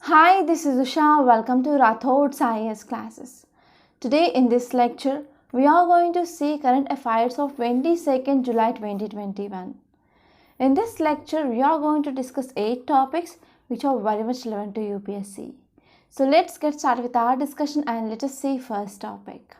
Hi, this is Usha. Welcome to Rathod's IAS classes. Today in this lecture, we are going to see current affairs of 22nd July 2021. In this lecture, we are going to discuss 8 topics which are very much relevant to UPSC. So let's get started with our discussion and let us see first topic.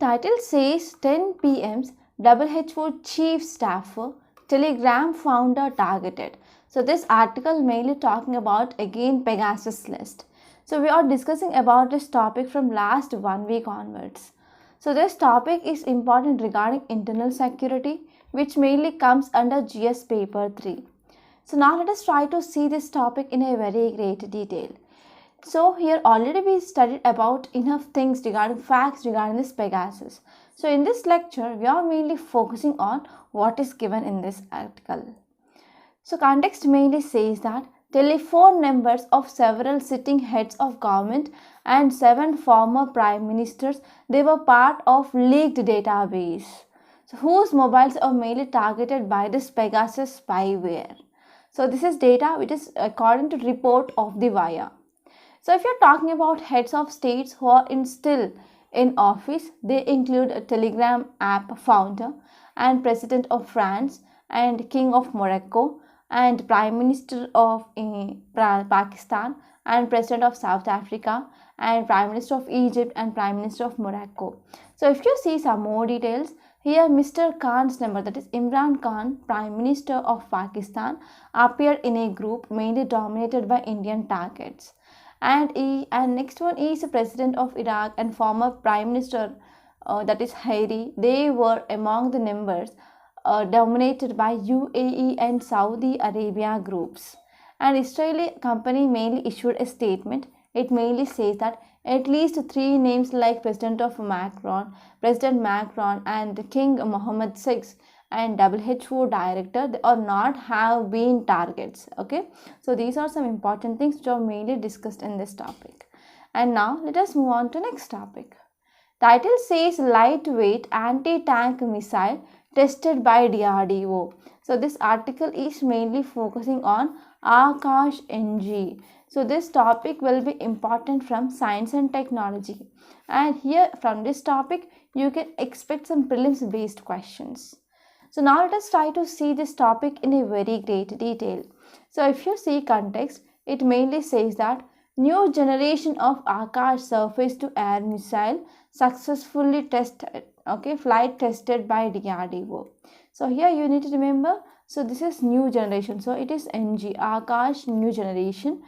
Title says 10 PM's WHO Chief Staffer, Telegram founder targeted. So this article mainly talking about again Pegasus list. So we are discussing about this topic from last 1 week onwards. So this topic is important regarding internal security, which mainly comes under GS paper 3. So now let us try to see this topic in a very great detail. So here already we studied about enough things regarding facts regarding this Pegasus. So in this lecture we are mainly focusing on what is given in this article. So context mainly says that telephone numbers of several sitting heads of government and 7 former prime ministers, they were part of leaked database. So whose mobiles are mainly targeted by this Pegasus spyware. So this is data which is according to report of the Wire. So if you're talking about heads of states who are still in office, they include a Telegram app founder and President of France and King of Morocco and Prime Minister of Pakistan and President of South Africa and Prime Minister of Egypt and Prime Minister of Morocco. So if you see some more details, here Mr. Khan's number, that is Imran Khan, Prime Minister of Pakistan, appeared in a group mainly dominated by Indian targets. And next one is the President of Iraq and former Prime Minister, that is Hariri. They were among the members dominated by UAE and Saudi Arabia groups. An Israeli company mainly issued a statement. It mainly says that at least 3 names like President Macron and King Mohammed VI and WHO director, they are not have been targets. Okay, so these are some important things which are mainly discussed in this topic. And now let us move on to next topic. Title says lightweight anti-tank missile tested by DRDO. So this article is mainly focusing on Akash NG. So this topic will be important from science and technology. And here from this topic you can expect some prelims based questions. So now let us try to see this topic in a very great detail. So if you see context, it mainly says that new generation of Akash surface to air missile successfully tested, okay, flight tested by DRDO. So here you need to remember, so this is new generation, so it is NG, Akash new generation.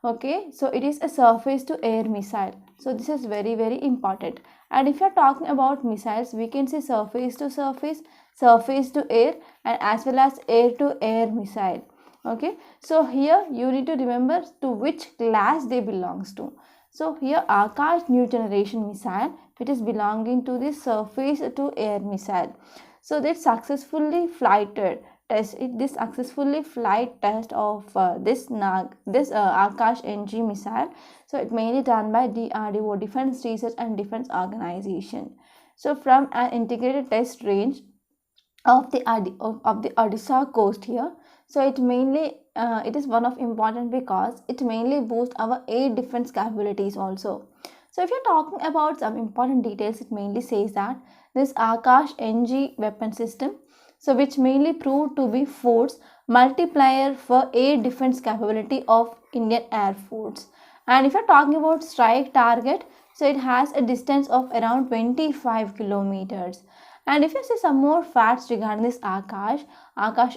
Okay, so it is a surface to air missile. So this is very important. And if you are talking about missiles, we can say surface to surface, surface to air, and as well as air to air missile. Okay, so here you need to remember to which class they belongs to. So here Akash new generation missile, which is belonging to the surface to air missile. So that successfully flighted test this successfully flight test of this Akash NG missile. So it mainly done by DRDO, Defense Research and Defense Organization. So from an integrated test range of the Odisha coast here. So it mainly it is one of important because it mainly boosts our air defense capabilities also. So if you're talking about some important details, it mainly says that this Akash NG weapon system, so which mainly proved to be force multiplier for air defense capability of Indian Air Force. And if you're talking about strike target, so it has a distance of around 25 kilometers. And if you see some more facts regarding this Akash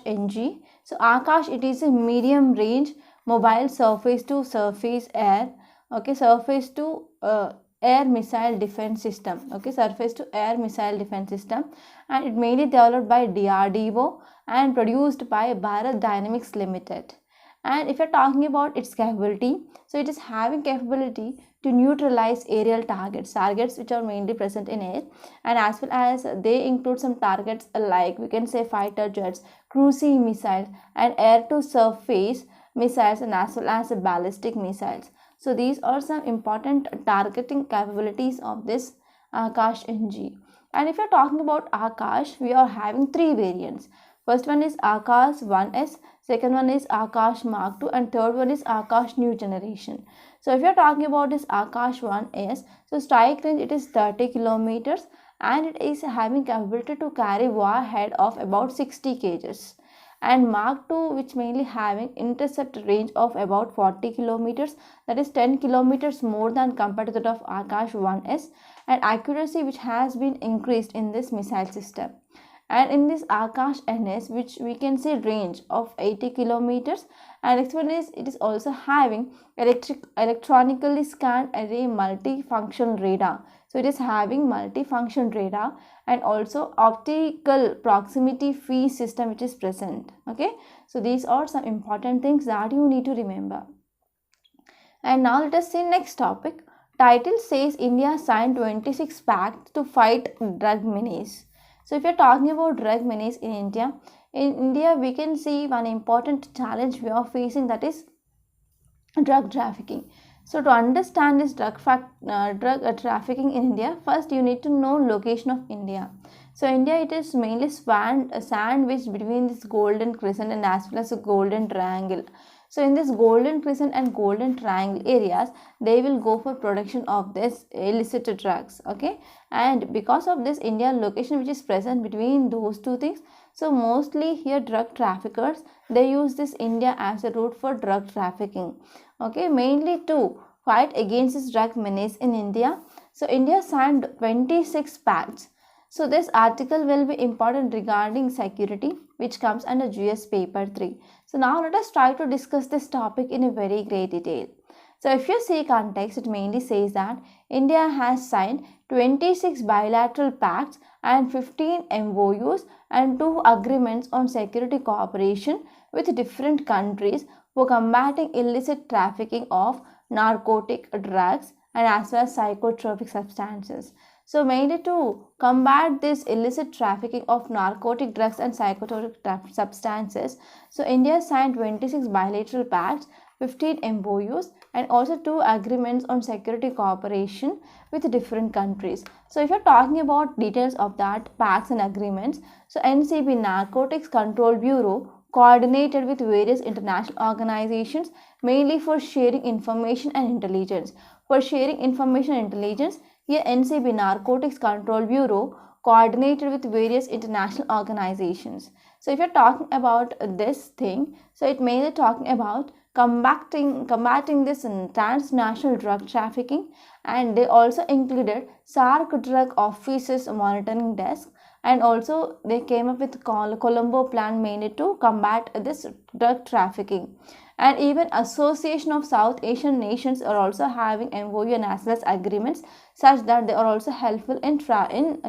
NG, so Akash, it is a medium range mobile surface to surface air, okay, surface to air missile defense system, okay, surface to air missile defense system, and it mainly developed by DRDO and produced by Bharat Dynamics Limited. And if you're talking about its capability, so it is having capability to neutralize aerial targets which are mainly present in air, and as well as they include some targets like we can say fighter jets, cruising missiles, and air to surface missiles, and as well as ballistic missiles. So these are some important targeting capabilities of this Akash NG. And if you're talking about Akash, we are having 3 variants. First one is Akash 1S, second one is Akash Mark 2, and third one is Akash New Generation. So if you're talking about this Akash 1S, so strike range it is 30 kilometers and it is having capability to carry warhead of about 60 kgs. And Mark 2, which mainly having intercept range of about 40 kilometers, that is 10 kilometers more than compared to that of Akash 1S, and accuracy which has been increased in this missile system. And in this Akash NS, which we can see range of 80 kilometers, and next one is it is also having electronically scanned array multifunction radar. So it is having multifunction radar and also optical proximity fee system which is present. Okay, so these are some important things that you need to remember. And now let us see next topic. Title says India signed 26 pacts to fight drug menace. So if you're talking about drug menace in India we can see one important challenge we are facing, that is drug trafficking. So to understand this drug trafficking in India, first you need to know location of India. So India, it is mainly sandwiched between this golden crescent and as well as a golden triangle. So in this golden crescent and golden triangle areas, they will go for production of this illicit drugs. Okay, and because of this India location which is present between those two things, so mostly here drug traffickers, they use this India as a route for drug trafficking. Okay, mainly to fight against this drug menace in India. So India signed 26 pacts. So this article will be important regarding security, which comes under GS paper 3. So now let us try to discuss this topic in a very great detail. So if you see context, it mainly says that India has signed 26 bilateral pacts and 15 MOUs and 2 agreements on security cooperation with different countries for combating illicit trafficking of narcotic drugs and as well as psychotropic substances. So mainly to combat this illicit trafficking of narcotic drugs and psychotropic substances, so India signed 26 bilateral pacts, 15 MOUs and also 2 agreements on security cooperation with different countries. So if you're talking about details of that pacts and agreements, so NCB Narcotics Control Bureau coordinated with various international organizations mainly for sharing information and intelligence. For sharing information and intelligence, here NCB Narcotics Control Bureau coordinated with various international organizations. So if you're talking about this thing, so it mainly talking about combating this transnational drug trafficking, and they also included SARC Drug Offices Monitoring Desk, and also they came up with Colombo plan mainly to combat this drug trafficking. And even Association of South Asian Nations are also having MOU and as well as agreements such that they are also helpful in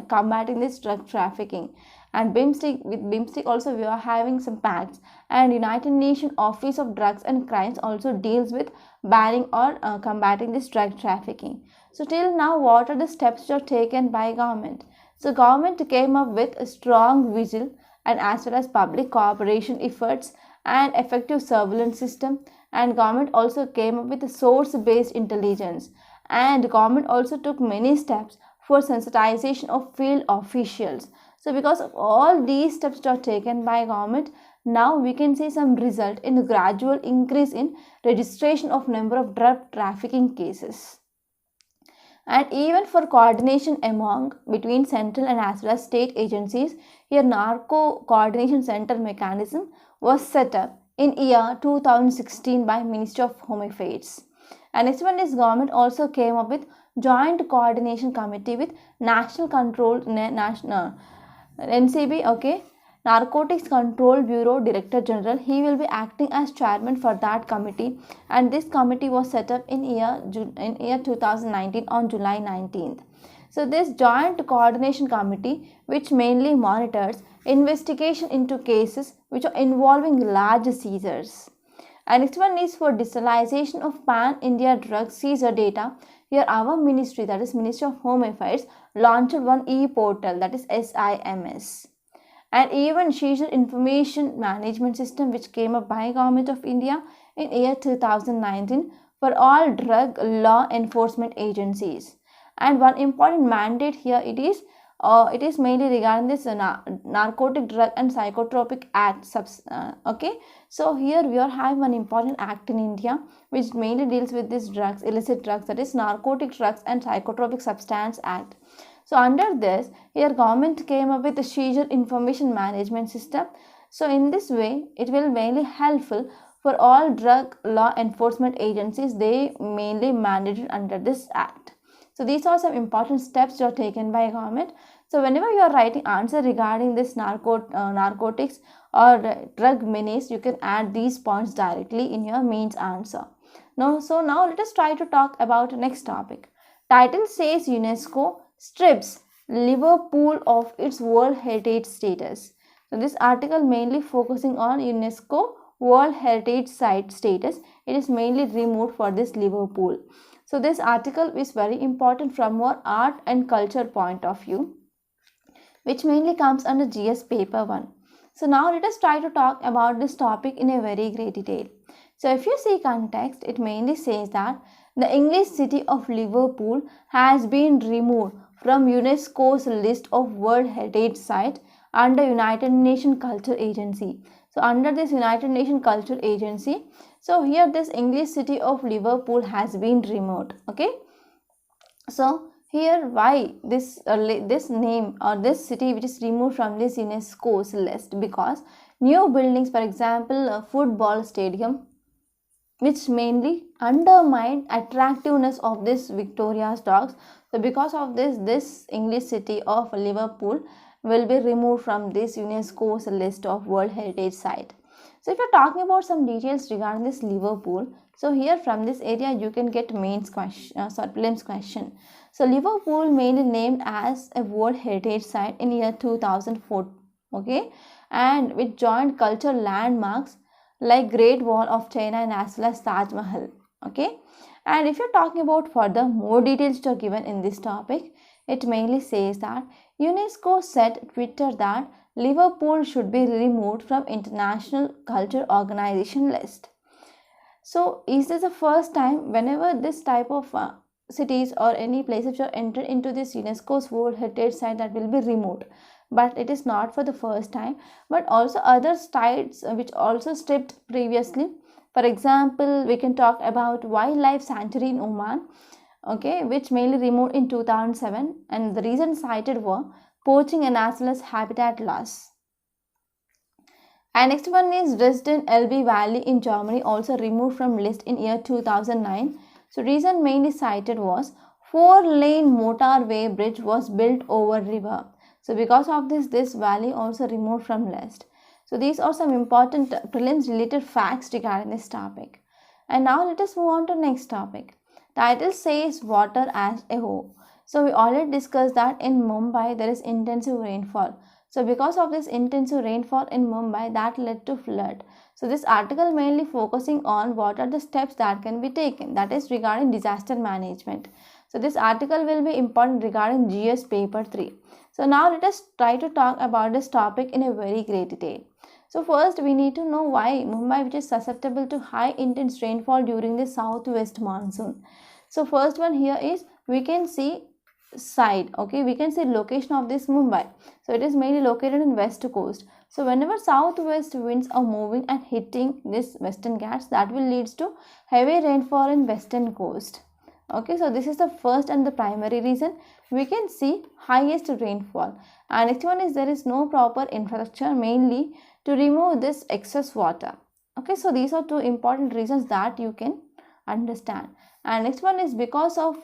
combating this drug trafficking. And with BIMSTEC also we are having some pacts, and United Nations Office of Drugs and Crimes also deals with banning or combating this drug trafficking. So till now, what are the steps which are taken by government? So government came up with a strong vigil and as well as public cooperation efforts and effective surveillance system, and government also came up with a source-based intelligence, and government also took many steps for sensitization of field officials. So because of all these steps that are taken by government, now we can see some result in a gradual increase in registration of number of drug trafficking cases. And even for coordination between central and as well as state agencies, here Narco Coordination Center mechanism was set up in year 2016 by Ministry of Home Affairs. And next one is government also came up with Joint Coordination Committee with National NCB, okay, Narcotics Control Bureau Director General. He will be acting as chairman for that committee, and this committee was set up in year 2019 on July 19th. So this Joint Coordination Committee, which mainly monitors investigation into cases which are involving large seizures. And next one is for digitalization of pan-India drug seizure data. Here our ministry, that is Ministry of Home Affairs, launched one e-portal, that is SIMS. And even seizure information management system which came up by Government of India in year 2019 for all drug law enforcement agencies. And one important mandate here, it is it is mainly regarding this Narcotic Drug and Psychotropic Act. Okay, so here we are having one important act in India which mainly deals with these drugs, illicit drugs, that is Narcotic Drugs and Psychotropic Substance Act. So under this, here government came up with the seizure information management system. So in this way, it will mainly helpful for all drug law enforcement agencies. They mainly mandated under this act. So these are some important steps that are taken by government. So whenever you are writing answer regarding this narcotics or drug menace, you can add these points directly in your mains answer. So now let us try to talk about next topic. Title says UNESCO strips Liverpool of its World Heritage status. So this article mainly focusing on UNESCO World Heritage Site status. It is mainly removed for this Liverpool. So this article is very important from our art and culture point of view, which mainly comes under GS paper 1. So now let us try to talk about this topic in a very great detail. So if you see context, it mainly says that the English city of Liverpool has been removed from UNESCO's list of World Heritage Sites under United Nations Culture Agency. So under this United Nations Culture Agency, so here this English city of Liverpool has been removed. Okay, so here why this name or this city which is removed from this UNESCO's list? Because new buildings, for example a football stadium, which mainly undermine attractiveness of this Victoria's dogs. So because of this English city of Liverpool will be removed from this UNESCO's list of World Heritage Site. So if you're talking about some details regarding this Liverpool, so here from this area you can get mains question, prelims question. So Liverpool mainly named as a World Heritage Site in year 2004, okay, and with joint cultural landmarks like Great Wall of China and as well as Taj Mahal, okay. And if you're talking about further more details which are given in this topic, it mainly says that UNESCO said Twitter that Liverpool should be removed from International Culture Organization list. So is this the first time whenever this type of cities or any places which are entered into this UNESCO's World Heritage Site that will be removed? But it is not for the first time, but also other sites which also stripped previously. For example, we can talk about Wildlife Sanctuary in Oman, okay, which mainly removed in 2007, and the reason cited were poaching and as well as habitat loss. And next one is Dresden Elbe Valley in Germany, also removed from list in year 2009. So reason mainly cited was 4-lane motorway bridge was built over river. So because of this valley also removed from list. So these are some important prelims related facts regarding this topic. And now let us move on to next topic. Title says water as a whole. So we already discussed that in Mumbai there is intensive rainfall. So because of this intensive rainfall in Mumbai, that led to flood. So this article mainly focusing on what are the steps that can be taken, that is regarding disaster management. So this article will be important regarding GS paper 3. So now let us try to talk about this topic in a very great detail. So first we need to know why Mumbai, which is susceptible to high intense rainfall during the southwest monsoon. So first one here is we can see side, okay, we can see location of this Mumbai. So it is mainly located in west coast. So whenever southwest winds are moving and hitting this western Ghats, that will leads to heavy rainfall in western coast. Okay, so this is the first and the primary reason we can see highest rainfall. And next one is there is no proper infrastructure mainly to remove this excess water. Okay, so these are two important reasons that you can understand. And next one is because of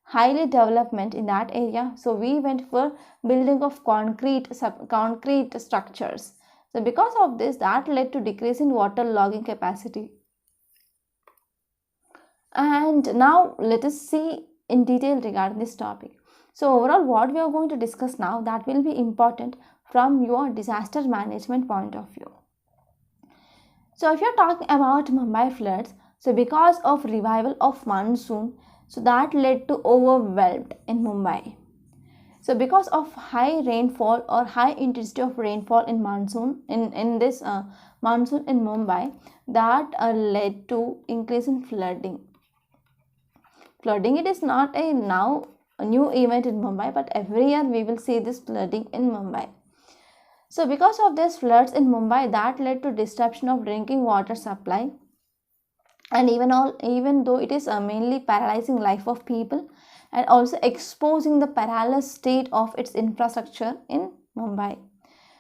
highly development in that area, so we went for building of concrete structures. So because of this, that led to decrease in water logging capacity. And now let us see in detail regarding this topic. So overall what we are going to discuss now, that will be important from your disaster management point of view. So if you are talking about Mumbai floods, so because of revival of monsoon, so that led to overwhelmed in Mumbai. So because of high rainfall or high intensity of rainfall in monsoon, in this monsoon in Mumbai, that led to increase in flooding. Flooding, it is not a now a new event in Mumbai, but every year we will see this flooding in Mumbai. So because of this floods in Mumbai, that led to disruption of drinking water supply, and even though it is mainly paralyzing life of people and also exposing the perilous state of its infrastructure in Mumbai.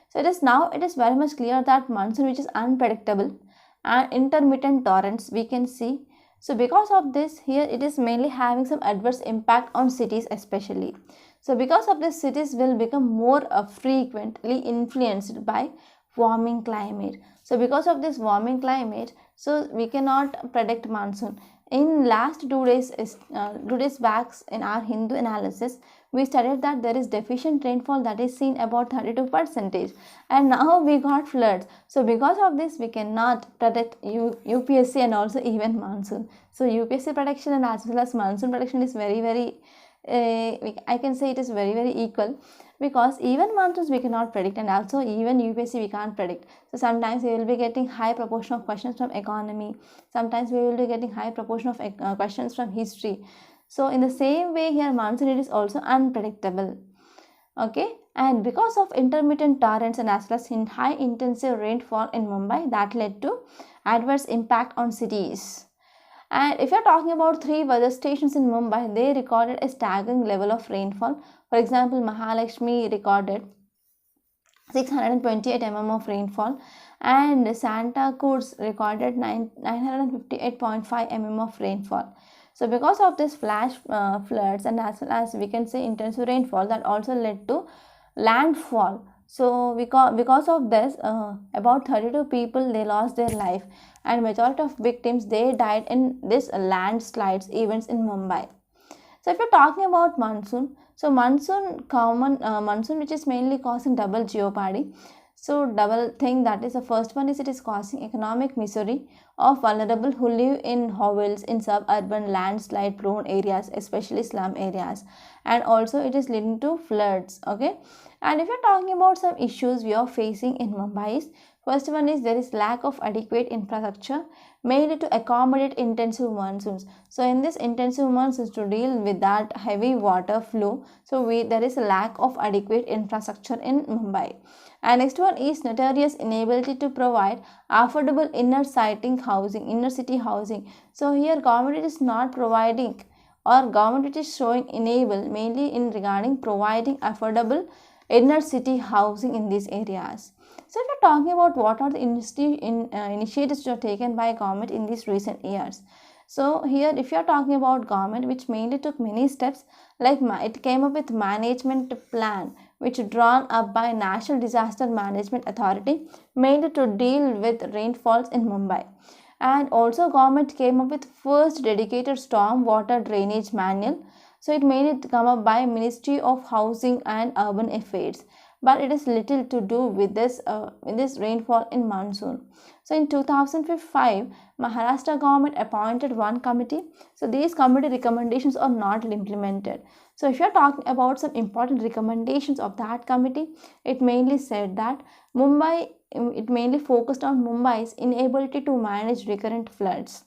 So it is very much clear that monsoon, which is unpredictable and intermittent torrents, we can see. So because of this, here it is mainly having some adverse impact on cities especially. So because of this, cities will become more frequently influenced by warming climate. So because of this warming climate, so we cannot predict monsoon. In last 2 days back in our Hindu analysis, we studied that there is deficient rainfall that is seen about 32%, and now we got floods. So because of this, we cannot predict UPSC and also even monsoon. So UPSC prediction and as well as monsoon prediction is very I can say it is very equal, because even monsoons we cannot predict and also even UPSC we can't predict. So sometimes we will be getting high proportion of questions from economy, sometimes we will be getting high proportion of questions from history. So in the same way here, monsoon it is also unpredictable. Okay, and because of intermittent torrents and as well as high intensive rainfall in Mumbai, that led to adverse impact on cities. And if you're talking about 3 weather stations in Mumbai, they recorded a staggering level of rainfall. For example, Mahalakshmi recorded 628 mm of rainfall, and Santa Cruz recorded 958.5 mm of rainfall. So because of this flash floods and as well as we can say intensive rainfall, that also led to landfall. So because of this, about 32 people they lost their life, and majority of victims they died in this landslides events in Mumbai. So if you're talking about monsoon, so monsoon which is mainly causing double jeopardy. So double thing, that is, the first one is it is causing economic misery of vulnerable who live in hovels in suburban landslide prone areas, especially slum areas, and also it is leading to floods. Okay, and if you're talking about some issues we are facing in Mumbai, first one is there is lack of adequate infrastructure made to accommodate intensive monsoons. So in this intensive monsoons, to deal with that heavy water flow, so there is a lack of adequate infrastructure in Mumbai. And next one is notorious inability to provide affordable inner city housing. So here government is not providing, or government is showing enable mainly in regarding providing affordable inner city housing in these areas. So if you're talking about what are the initiatives which are taken by government in these recent years, so here if you're talking about government which mainly took many steps, like it came up with management plan which drawn up by National Disaster Management Authority mainly to deal with rainfalls in Mumbai. And also government came up with first dedicated storm water drainage manual. So it made it come up by Ministry of Housing and Urban Affairs, but it is little to do with this rainfall in monsoon. So in 2005, Maharashtra government appointed one committee. So these committee recommendations are not implemented. So if you are talking about some important recommendations of that committee, it mainly said that it mainly focused on Mumbai's inability to manage recurrent floods.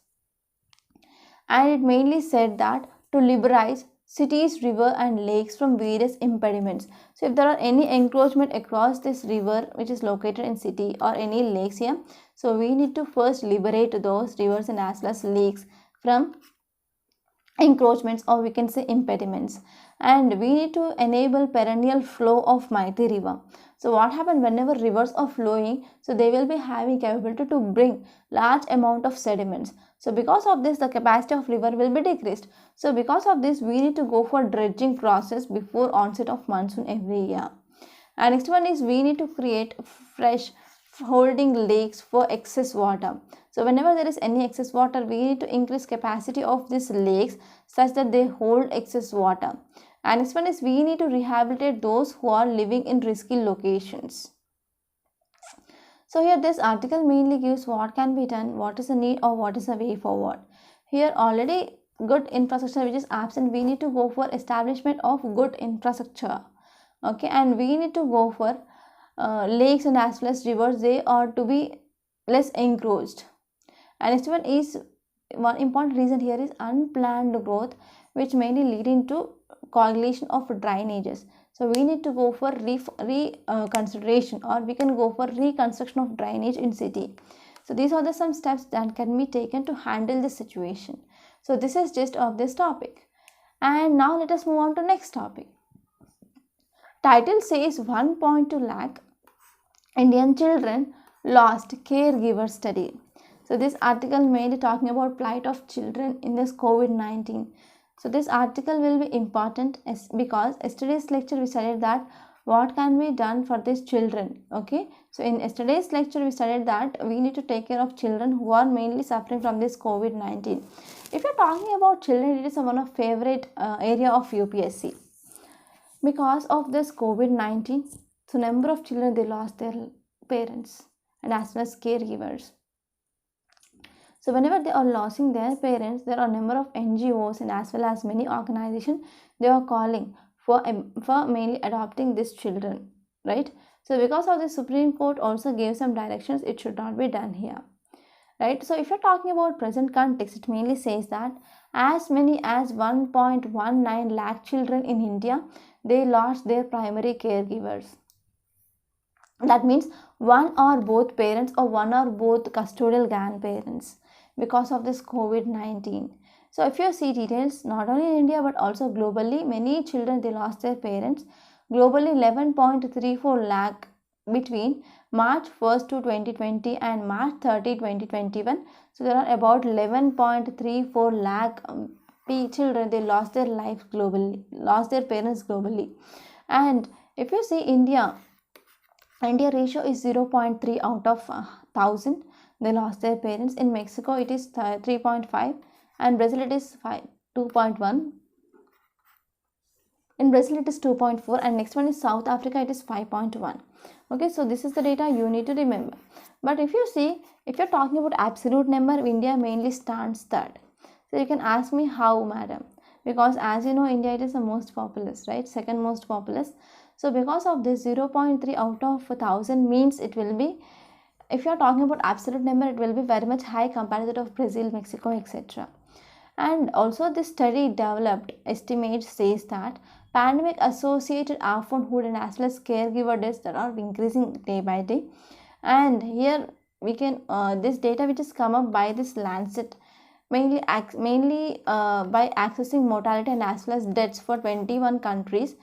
And it mainly said that to liberalize cities, river and lakes from various impediments. So if there are any encroachment across this river which is located in city or any lakes here, so we need to first liberate those rivers and as well as lakes from encroachments, or we can say impediments. And we need to enable perennial flow of mighty river. So what happens whenever rivers are flowing, so they will be having capability to bring large amount of sediments. So because of this, the capacity of river will be decreased. So because of this, we need to go for dredging process before onset of monsoon every year. And next one is we need to create fresh holding lakes for excess water. So whenever there is any excess water, we need to increase capacity of these lakes such that they hold excess water. And next one is we need to rehabilitate those who are living in risky locations. So here this article mainly gives what can be done, what is the need or what is the way forward. Here already good infrastructure which is absent, we need to go for establishment of good infrastructure. Okay, and we need to go for lakes and as well as rivers, they are to be less encroached. And next one important reason here is unplanned growth, which mainly leading to coagulation of drainages. So we need to go for reconsideration, or we can go for reconstruction of drainage in city. So these are the some steps that can be taken to handle this situation. So this is just of this topic. And now let us move on to next topic. Title says 1.2 lakh Indian children lost caregiver study. So this article mainly talking about plight of children in this COVID-19. So this article will be important because yesterday's lecture we studied that what can be done for these children. Okay, so in yesterday's lecture we studied that we need to take care of children who are mainly suffering from this COVID-19. If you're talking about children, it is one of favorite area of UPSC because of this COVID-19. So number of children, they lost their parents and as well as caregivers. So whenever they are losing their parents, there are a number of NGOs and as well as many organizations, they are calling for mainly adopting these children, right? So because of the Supreme Court also gave some directions, it should not be done here, right? So if you're talking about present context, it mainly says that as many as 1.19 lakh children in India, they lost their primary caregivers. That means one or both parents or one or both custodial grandparents because of this COVID-19. So if you see details, not only in India but also globally, many children, they lost their parents. Globally 11.34 lakh between March 1st to 2020 and March 30, 2021. So there are about 11.34 lakh children, they lost their life globally, lost their parents globally. And if you see India ratio is 0.3 out of 1000, they lost their parents. In Mexico it is 3.5, and Brazil it is 2.1. In Brazil it is 2.4, and next one is South Africa, it is 5.1. Okay, so this is the data you need to remember. But if you see, if you're talking about absolute number, India mainly stands third. So you can ask me how, madam? Because as you know, India, it is the most populous, right? Second most populous. So because of this 0.3 out of 1000 means it will be, if you are talking about absolute number, it will be very much high compared to that of Brazil, Mexico, etc. And also this study developed estimates says that pandemic associated orphanhood and as well as caregiver deaths that are increasing day by day. And here we can this data which is come up by this Lancet mainly by accessing mortality and as well as deaths for 21 countries.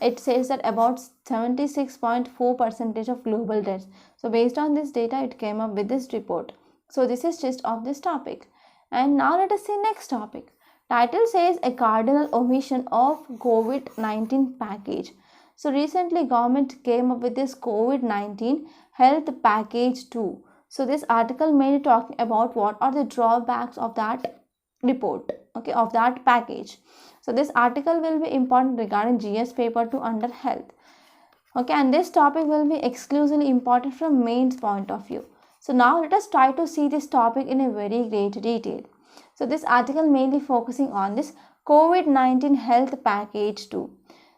It says that about 76.4% of global deaths. So based on this data, it came up with this report. So this is just of this topic. And now let us see next topic. Title says a cardinal omission of COVID-19 package. So recently government came up with this COVID-19 health package 2. So this article mainly talking about what are the drawbacks of that report, okay, of that package. So this article will be important regarding GS paper 2 under health. Okay, and this topic will be exclusively important from mains point of view. So now let us try to see this topic in a very great detail. So this article mainly focusing on this COVID-19 health package 2.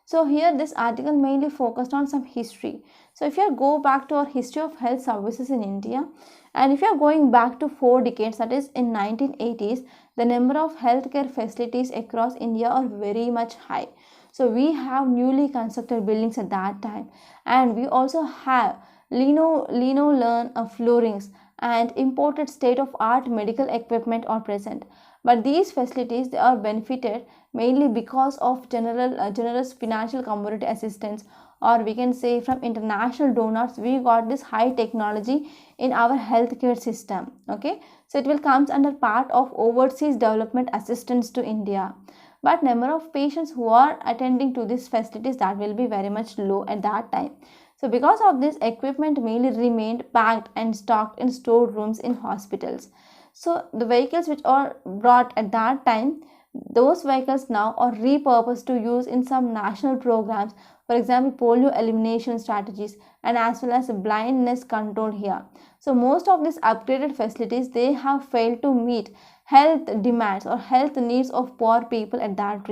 So here this article mainly focused on some history. So if you go back to our history of health services in India, and if you are going back to 4 decades, that is in 1980s, the number of healthcare facilities across India are very much high. So we have newly constructed buildings at that time, and we also have linoleum floorings and imported state-of-art medical equipment are present. But these facilities, they are benefited mainly because of generous financial community assistance, or we can say from international donors. We got this high technology in our healthcare system. Okay, so it will comes under part of overseas development assistance to India. But number of patients who are attending to these facilities, that will be very much low at that time. So because of this, equipment mainly remained packed and stocked in storerooms in hospitals. So the vehicles which are brought at that time, those vehicles now are repurposed to use in some national programs, for example polio elimination strategies and as well as blindness control here. So most of these upgraded facilities, they have failed to meet health demands or health needs of poor people at that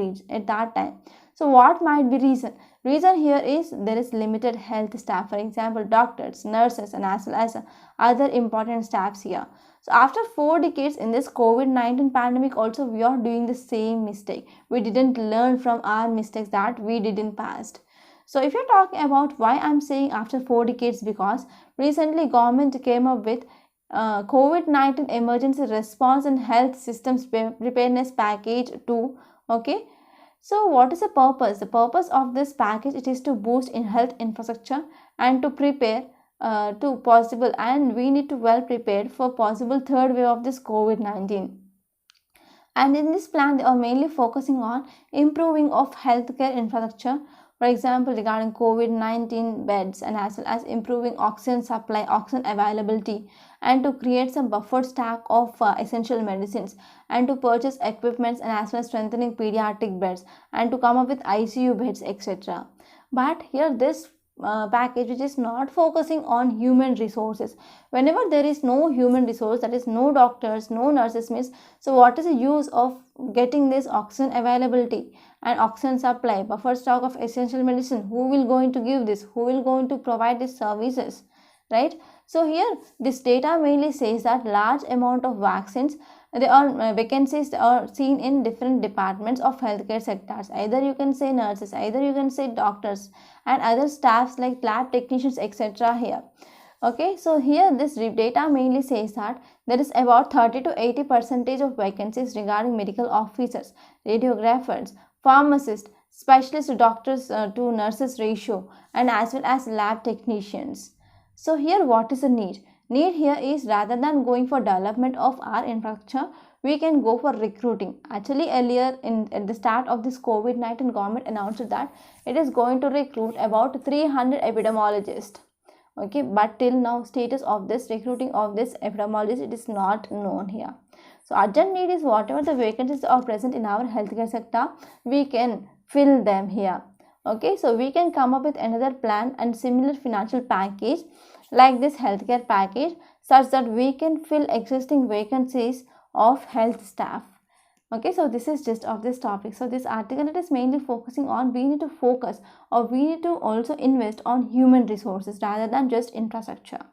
time. So what might be reason? Reason here is there is limited health staff, for example doctors, nurses, and as well as other important staffs here. So after 4 decades in this COVID-19 pandemic also we are doing the same mistake. We didn't learn from our mistakes that we did in past. So if you're talking about why I'm saying after 4 decades, because recently government came up with COVID-19 emergency response and health systems preparedness package 2. Okay, so what is the purpose? The purpose of this package, it is to boost in health infrastructure and to prepare to possible, and we need to well prepared for possible third wave of this COVID-19. And in this plan they are mainly focusing on improving of healthcare infrastructure, for example regarding COVID-19 beds, and as well as improving oxygen supply, oxygen availability, and to create some buffer stock of essential medicines, and to purchase equipments, and as well as strengthening pediatric beds, and to come up with ICU beds, etc. But here this package which is not focusing on human resources. Whenever there is no human resource, that is no doctors, no nurses means, so what is the use of getting this oxygen availability and oxygen supply, buffer stock of essential medicine? Who will going to give this? Who will going to provide these services, right? So here this data mainly says that large amount of vaccines, there are vacancies are seen in different departments of healthcare sectors. Either you can say nurses, either you can say doctors, and other staffs like lab technicians, etc. here. Okay, so here this data mainly says that there is about 30 to 80% of vacancies regarding medical officers, radiographers, pharmacists, specialist doctors to nurses ratio, and as well as lab technicians. So here what is the need? Need here is, rather than going for development of our infrastructure, we can go for recruiting. Actually earlier at the start of this COVID-19, government announced that it is going to recruit about 300 epidemiologists. Okay, but till now status of this recruiting of this epidemiologist, it is not known here. So urgent need is whatever the vacancies are present in our healthcare sector, we can fill them here. Okay, so we can come up with another plan and similar financial package like this healthcare package, such that we can fill existing vacancies of health staff. Okay, so this is just of this topic. So this article, it is mainly focusing on we need to focus, or we need to also invest on human resources rather than just infrastructure.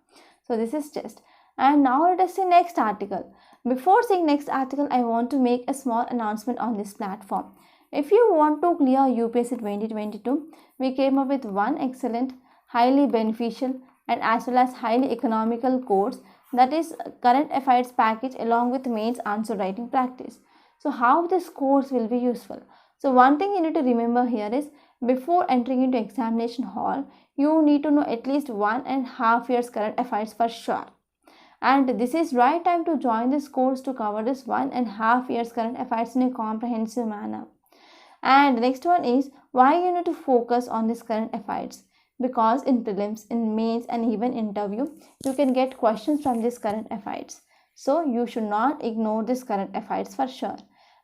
So this is just. And now let us see next article. Before seeing next article, I want to make a small announcement on this platform. If you want to clear UPSC 2022, we came up with one excellent, highly beneficial, and as well as highly economical course, that is Current Affairs Package along with mains answer writing practice. So how this course will be useful? So one thing you need to remember here is, before entering into examination hall, you need to know at least 1.5 years current affairs for sure. And this is right time to join this course to cover this 1.5 years current affairs in a comprehensive manner. And the next one is why you need to focus on this current affairs. Because in prelims, in mains, and even interview, you can get questions from this current affairs. So you should not ignore this current affairs for sure.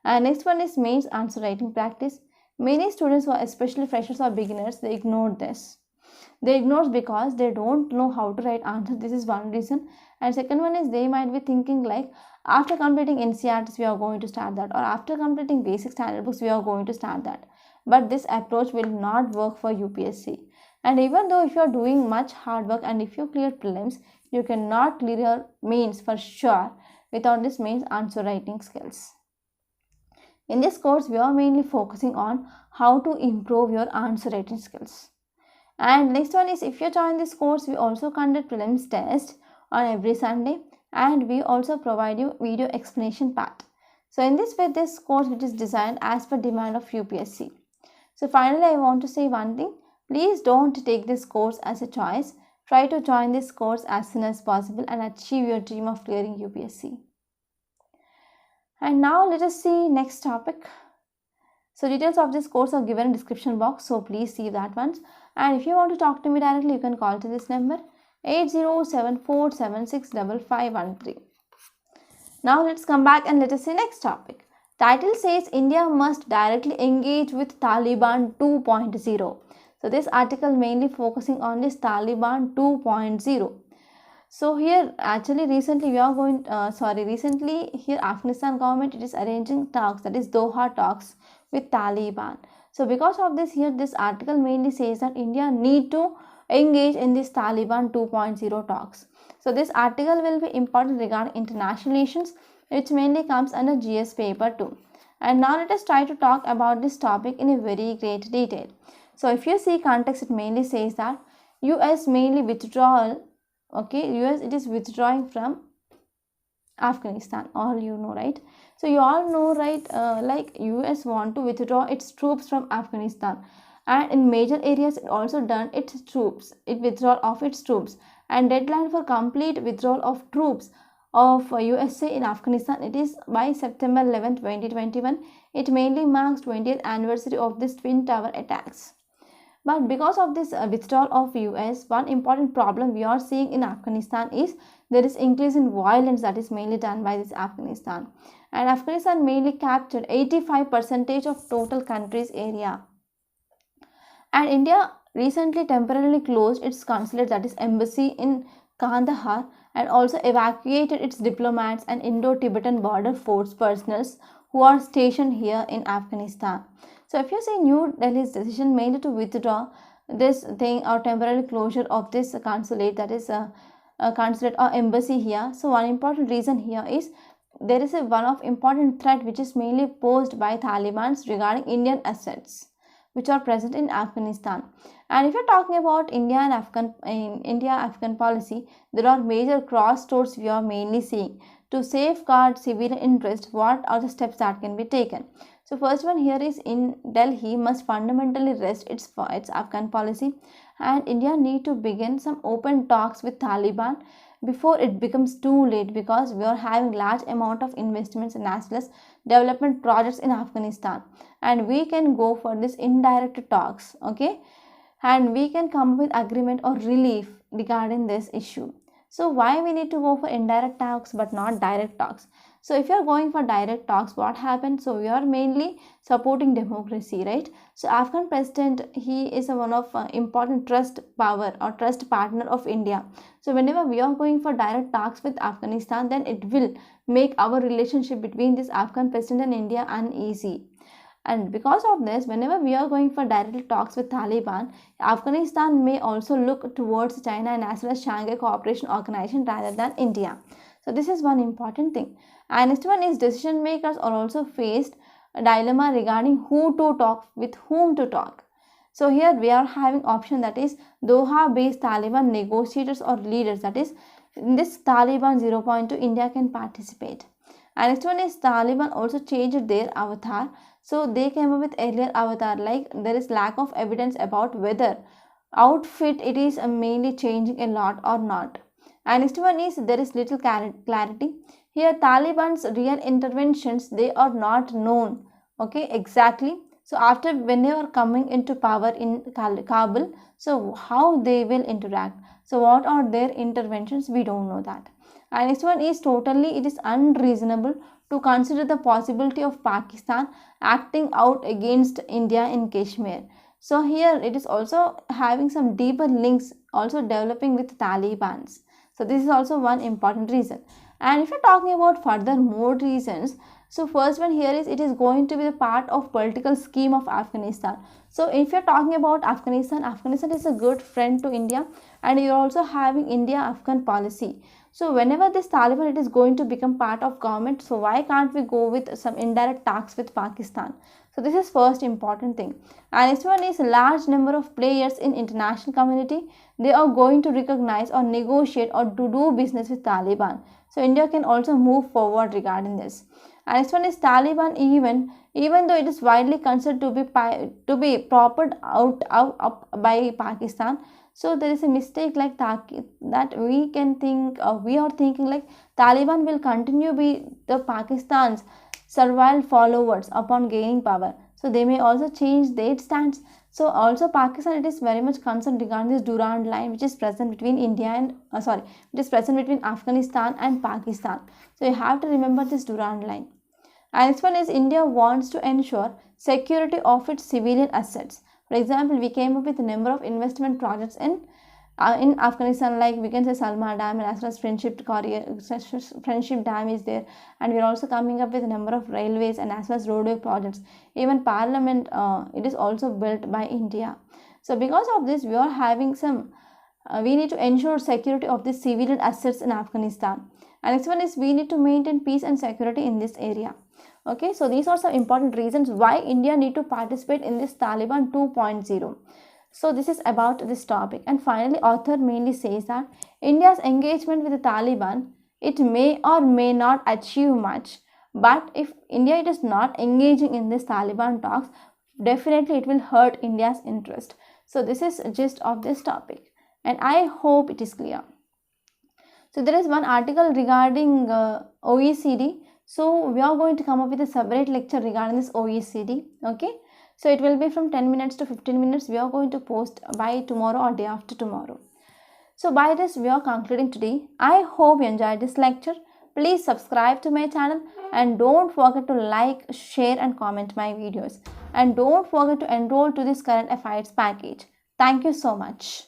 And next one is mains answer writing practice. Many students who are especially freshers or beginners, they ignore this. They ignore because they don't know how to write answers. This is one reason. And second one is they might be thinking like, after completing NCRTs we are going to start that, or after completing basic standard books we are going to start that. But this approach will not work for UPSC. And even though if you are doing much hard work and if you clear prelims, you cannot clear your mains for sure without this mains answer writing skills. In this course, we are mainly focusing on how to improve your answer writing skills. And next one is, if you join this course, we also conduct prelims test on every Sunday, and we also provide you video explanation part. So in this way, this course which is designed as per demand of UPSC. So finally, I want to say one thing. Please don't take this course as a choice. Try to join this course as soon as possible and achieve your dream of clearing UPSC. And now let us see next topic. So details of this course are given in description box, so please see that once. And if you want to talk to me directly, you can call to this number 8074765513. Now let's come back and let us see next topic. Title says India must directly engage with Taliban 2.0. So this article mainly focusing on this Taliban 2.0. So here actually recently recently here Afghanistan government it is arranging talks, that is Doha talks with Taliban. So because of this, here this article mainly says that India need to engage in this Taliban 2.0 talks. So this article will be important regarding international relations, which mainly comes under GS paper 2. And now let us try to talk about this topic in a very great detail. So if you see context, it mainly says that US mainly withdrawal, okay, US it is withdrawing from Afghanistan, all you know, right? So you all know, right, like US want to withdraw its troops from Afghanistan, and in major areas it also done its troops, it withdrawal of its troops, and deadline for complete withdrawal of troops of USA in Afghanistan, it is by September 11, 2021. It mainly marks 20th anniversary of this Twin Tower attacks. But because of this withdrawal of US, one important problem we are seeing in Afghanistan is there is increase in violence that is mainly done by this Afghanistan. And Afghanistan mainly captured 85% of total country's area. And India recently temporarily closed its consulate, that is embassy in Kandahar, and also evacuated its diplomats and Indo-Tibetan border force personnel who are stationed here in Afghanistan. So if you see New Delhi's decision mainly to withdraw this thing or temporary closure of this consulate, that is a consulate or embassy here. So one important reason here is there is one of important threat which is mainly posed by Taliban regarding Indian assets which are present in Afghanistan. And if you're talking about India Afghan policy, there are major crossroads we are mainly seeing. To safeguard civilian interest, what are the steps that can be taken? So first one here is in Delhi must fundamentally rest its Afghan policy, and India need to begin some open talks with Taliban before it becomes too late, because we are having large amount of investments and as well as development projects in Afghanistan, and we can go for this indirect talks, okay, and we can come with agreement or relief regarding this issue. So why we need to go for indirect talks but not direct talks? So if you are going for direct talks, what happens? So we are mainly supporting democracy, right? So Afghan president, he is one of important trust power or trust partner of India. So whenever we are going for direct talks with Afghanistan, then it will make our relationship between this Afghan president and India uneasy. And because of this, whenever we are going for direct talks with Taliban, Afghanistan may also look towards China and as well as Shanghai Cooperation Organization rather than India. So this is one important thing. And next one is decision makers are also faced a dilemma regarding who to talk, with whom to talk. So here we are having option, that is Doha based Taliban negotiators or leaders, that is in this Taliban 0.2 India can participate. And next one is Taliban also changed their avatar. So they came up with earlier avatar, like there is lack of evidence about whether outfit it is mainly changing a lot or not. And next one is there is little clarity. Here Taliban's real interventions, they are not known, okay, exactly. So after when they are coming into power in Kabul, so how they will interact, so what are their interventions, we don't know that. And next one is totally it is unreasonable to consider the possibility of Pakistan acting out against India in Kashmir. So here it is also having some deeper links also developing with Taliban's. So this is also one important reason. And if you're talking about further more reasons, so first one here is it is going to be the part of political scheme of Afghanistan. So if you're talking about Afghanistan, Afghanistan is a good friend to India, and you're also having India-Afghan policy. So whenever this Taliban it is going to become part of government, so why can't we go with some indirect talks with Pakistan? So this is first important thing. And next one is large number of players in international community, they are going to recognize or negotiate or to do business with Taliban. So India can also move forward regarding this. And next one is Taliban even though it is widely considered to be propped up by Pakistan. So there is a mistake like that we can think, we are thinking like Taliban will continue be the Pakistan's servile followers upon gaining power. So they may also change their stance. So also Pakistan it is very much concerned regarding this Durand line which is present between which is present between Afghanistan and Pakistan. So you have to remember this Durand line. And next one is India wants to ensure security of its civilian assets. For example, we came up with a number of investment projects in in Afghanistan, like we can say Salma Dam, and as well as Friendship Dam is there, and we're also coming up with a number of railways and as well as roadway projects. Even Parliament, it is also built by India. So because of this, we are having some. We need to ensure security of the civilian assets in Afghanistan. And next one is we need to maintain peace and security in this area. Okay, so these are some important reasons why India need to participate in this Taliban 2.0. So this is about this topic. And finally, author mainly says that India's engagement with the Taliban, it may or may not achieve much, but if India it is not engaging in this Taliban talks, definitely it will hurt India's interest. So this is gist of this topic, and I hope it is clear. So there is one article regarding OECD. So we are going to come up with a separate lecture regarding this OECD. Okay. So it will be from 10 minutes to 15 minutes. We are going to post by tomorrow or day after tomorrow. So by this we are concluding today. I hope you enjoyed this lecture. Please subscribe to my channel and don't forget to like, share and comment my videos. And don't forget to enroll to this current affairs package. Thank you so much.